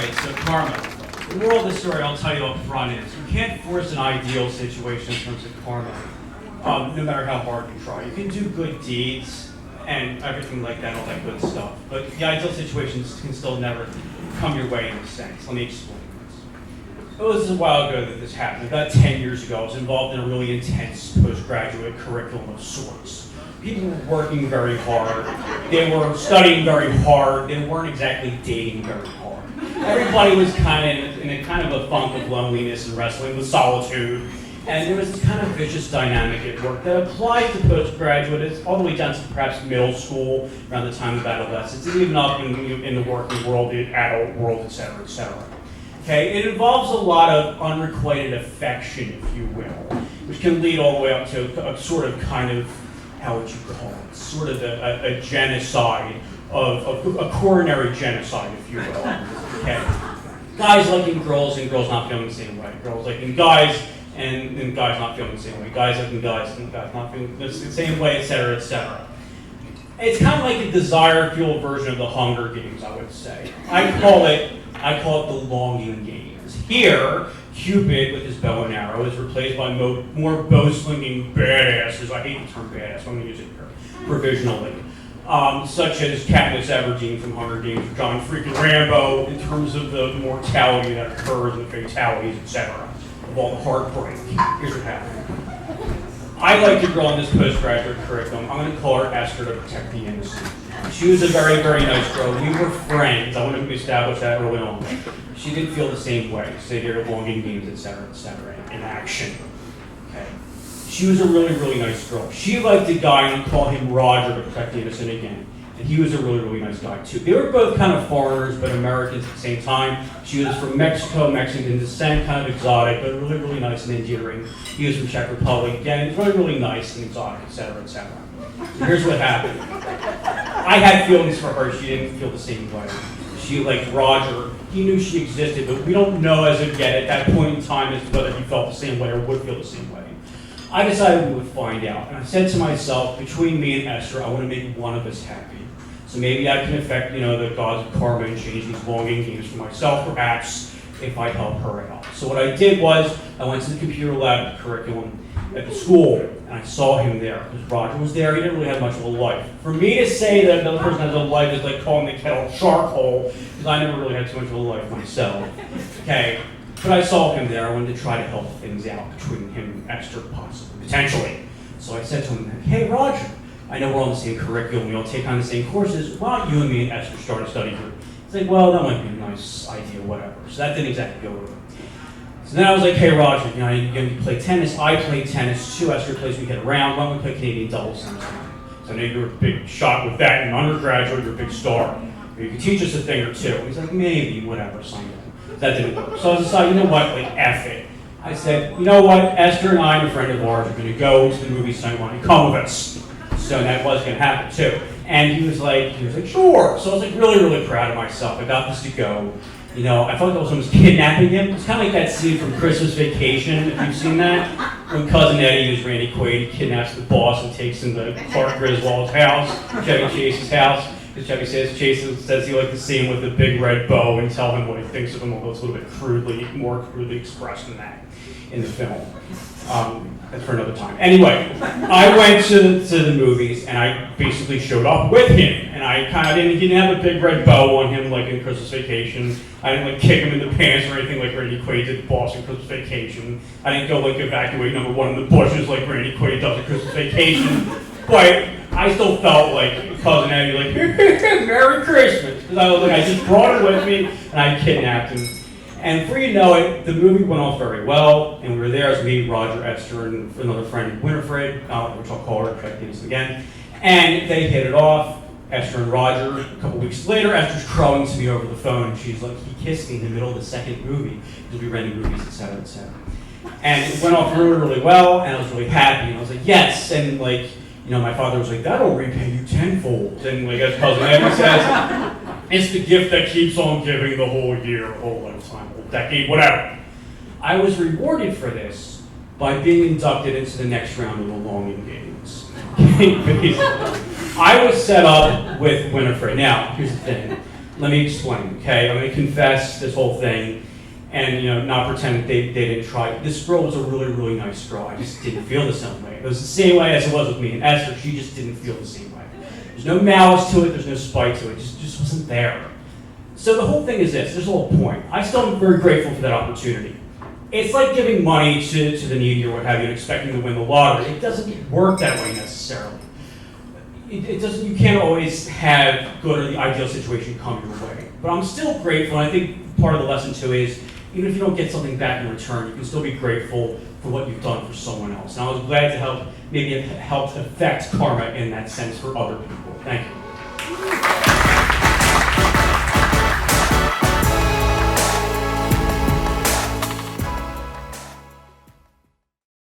Alright, so karma. The moral of the story I'll tell you up front is you can't force an ideal situation in terms of karma, no matter how hard you try. You can do good deeds and everything like that, all that good stuff. But the ideal situations can still never come your way in a sense. Let me explain this. It was a while ago that this happened. About 10 years ago, I was involved in a really intense postgraduate curriculum of sorts. People were working very hard. They were studying very hard. They weren't exactly dating very hard. Everybody was kind of in a funk of loneliness and wrestling with solitude. And there was this kind of vicious dynamic at work that applied to postgraduates all the way down to perhaps middle school, around the time of adolescence, and even up in the working world, the adult world, et cetera, et cetera. Okay, it involves a lot of unrequited affection, if you will, which can lead all the way up to a sort of kind of, how would you call it, sort of a genocide, of a coronary genocide, if you will. Okay, guys liking girls and girls not feeling the same way. Girls liking guys and guys not feeling the same way. Guys liking guys and guys not feeling the same way, et cetera, et cetera. It's kind of like a desire-fueled version of the Hunger Games, I would say. I call it the longing games. Here, Cupid with his bow and arrow is replaced by more bow-slinging badasses. I hate the term badass, I'm going to use it here provisionally. Such as Katniss Everdeen from Hunger Games, or John freaking Rambo, in terms of the mortality that occurs and the fatalities, etc., of all the heartbreak. Here's what happened. I liked a girl in this postgraduate curriculum. I'm going to call her Esther to protect the innocent. She was a very, very nice girl. We were friends. I wanted to establish that early on. She didn't feel the same way. Say there are longing games, etc., in action. Okay. She was a really, really nice girl. She liked a guy, and we call him Roger to protect the innocent again. And he was a really, really nice guy too. They were both kind of foreigners, but Americans at the same time. She was from Mexico, Mexican descent, kind of exotic, but really, really nice and endearing. He was from Czech Republic, again, really, really nice and exotic, etc., etc. So here's what happened. I had feelings for her. She didn't feel the same way. She liked Roger. He knew she existed, but we don't know as of yet at that point in time as to whether he felt the same way or would feel the same way. I decided we would find out, and I said to myself, between me and Esther, I want to make one of us happy. So maybe I can affect, the gods of karma and change these longing games for myself, perhaps, if I help her out. So what I did was, I went to the computer lab at the curriculum at the school, and I saw him there, because Roger was there. He didn't really have much of a life. For me to say that another person has a life is like calling the kettle charcoal, because I never really had too much of a life myself. Okay. But I saw him there. I wanted to try to help things out between him and Esther, possibly, potentially. So I said to him, hey, Roger, I know we're on the same curriculum. We all take on the same courses. Why don't you and me and Esther start a study group? He's like, well, that might be a nice idea, whatever. So that didn't exactly go over. So then I was like, hey, Roger, you play tennis. I play tennis too. Esther plays, we get around. Why don't we play Canadian doubles sometime? So I know you're a big shot with that. You're an undergraduate. You're a big star. You can teach us a thing or two. He's like, maybe, whatever, someday. That didn't work. So I decided, you know what, like, F it. I said, you know what, Esther and I and a friend of ours are going to go to the movie tonight. Why don't you come with us? So that was going to happen, too. And he was like, sure. So I was like really, really proud of myself. I got this to go. I felt like I was almost kidnapping him. It's kind of like that scene from Christmas Vacation, if you've seen that. When Cousin Eddie, who's Randy Quaid, he kidnaps the boss and takes him to Clark Griswold's house, Chevy Chase's house. Because Chevy says he liked to see him with a big red bow and tell him what he thinks of him, although it's a little bit more crudely expressed than that in the film. That's for another time. Anyway, I went to the movies and I basically showed up with him. And he didn't have a big red bow on him like in Christmas Vacation. I didn't kick him in the pants or anything like Randy Quaid did Boss in Christmas Vacation. I didn't go evacuate number one in the bushes like Randy Quaid does in Christmas Vacation. But I still felt like Cousin Eddie, Merry Christmas. Because I just brought him with me and I kidnapped him. And before you know it, the movie went off very well, and we were there as me, Roger, Esther, and another friend, Winifred, which I'll call her, check this again. And they hit it off, Esther and Roger. A couple weeks later, Esther's crowing to me over the phone. She's like, he kissed me in the middle of the second movie, because we rented movies, et cetera, et cetera. And it went off really, really well, and I was really happy. And I was like, yes, and my father was like, that'll repay you tenfold. And as Cousin Eddie says, it's the gift that keeps on giving the whole year, whole lifetime, whole decade, whatever. I was rewarded for this by being inducted into the next round of the longing games. I was set up with Winifred. Now, here's the thing. Let me explain, okay? I'm gonna confess this whole thing and, not pretend that they didn't try. This girl was a really, really nice girl. I just didn't feel the same way. It was the same way as it was with me and Esther. She just didn't feel the same way. There's no malice to it. There's no spite to it. It just wasn't there. So the whole thing is this. There's a whole point. I still am very grateful for that opportunity. It's like giving money to the needy or what have you and expecting to win the lottery. It doesn't work that way necessarily. It doesn't. You can't always have good or the ideal situation come your way. But I'm still grateful, and I think part of the lesson too is, even if you don't get something back in return, you can still be grateful for what you've done for someone else. And I was glad to help, maybe it helped affect karma in that sense for other people. Thank you.